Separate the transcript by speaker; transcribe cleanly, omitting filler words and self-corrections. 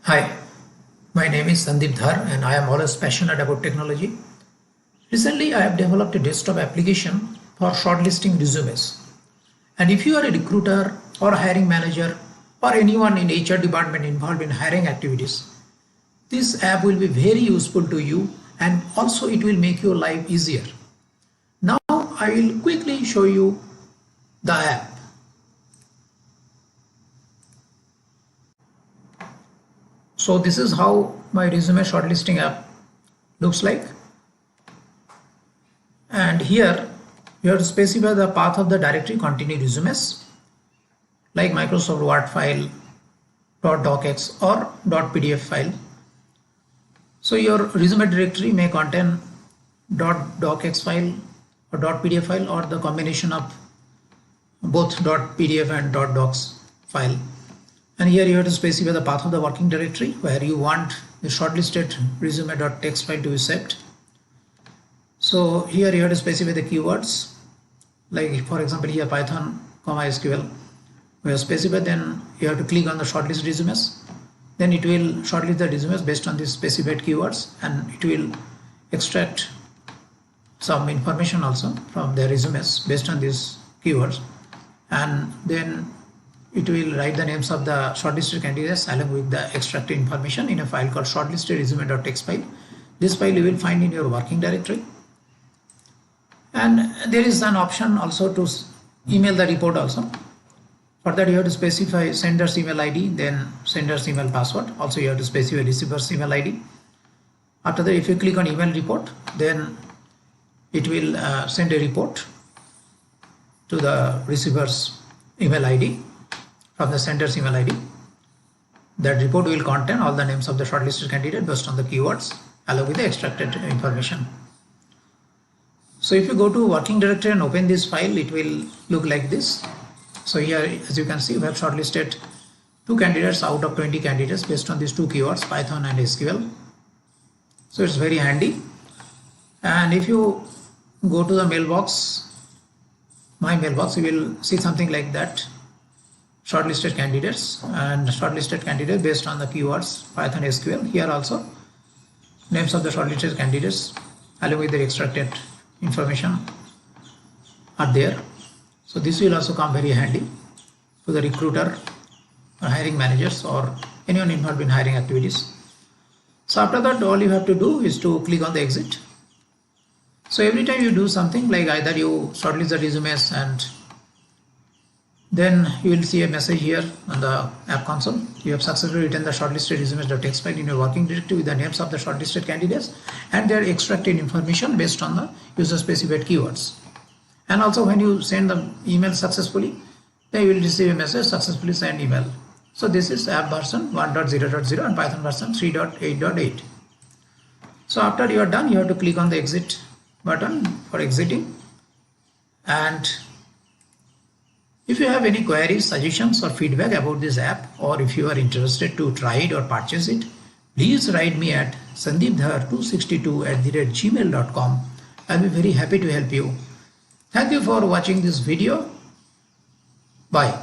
Speaker 1: Hi, my name is Sandeep Dhar and I am always passionate about technology. Recently, I have developed a desktop application for shortlisting resumes. And if you are a recruiter or hiring manager or anyone in HR department involved in hiring activities, this app will be very useful to you and also it will make your life easier. Now, I will quickly show you the app. So this is how my resume shortlisting app looks like. And here you have to specify the path of the directory containing resumes like Microsoft Word file, .docx or .pdf file. So your resume directory may contain .docx file or .pdf file or the combination of both .pdf and .docs file. And here you have to specify the path of the working directory where you want the shortlisted resume.txt file to be saved. So here you have to specify the keywords, like for example here Python, SQL. We have specified, then you have to click on the shortlist resumes. Then it will shortlist the resumes based on these specified keywords and it will extract some information also from the resumes based on these keywords. And then it will write the names of the shortlisted candidates along with the extracted information in a file called shortlisted resume.txt file. This file you will find in your working directory. And there is an option also to email the report also. For that you have to specify sender's email ID, then sender's email password. Also you have to specify receiver's email ID. After that, if you click on email report, then it will send a report to the receiver's email ID from the sender's email ID. That report will contain all the names of the shortlisted candidate based on the keywords along with the extracted information. So if you go to working directory and open this file, it will look like this. So here, as you can see, we have shortlisted 2 candidates out of 20 candidates based on these 2 keywords, Python and SQL. So it's very handy. And if you go to the mailbox, my mailbox, you will see something like that. Shortlisted candidates and shortlisted candidate based on the keywords Python, SQL. Here also names of the shortlisted candidates along with the extracted information are there. So this will also come very handy to the recruiter or hiring managers or anyone involved in hiring activities. So after that, all you have to do is to click on the exit. So every time you do something, like either you shortlist the resumes and then you will see a message here on the app console. You have successfully written the shortlisted resumes.txt file in your working directory with the names of the shortlisted candidates and their extracted information based on the user specified keywords. And also when you send the email successfully, then you will receive a message successfully send email. So this is app version 1.0.0 and Python version 3.8.8. So after you are done, you have to click on the exit button for exiting. And if you have any queries, suggestions or feedback about this app, or if you are interested to try it or purchase it, please write me at sandeepdhar262@gmail.com. I'll be very happy to help you. Thank you for watching this video. Bye.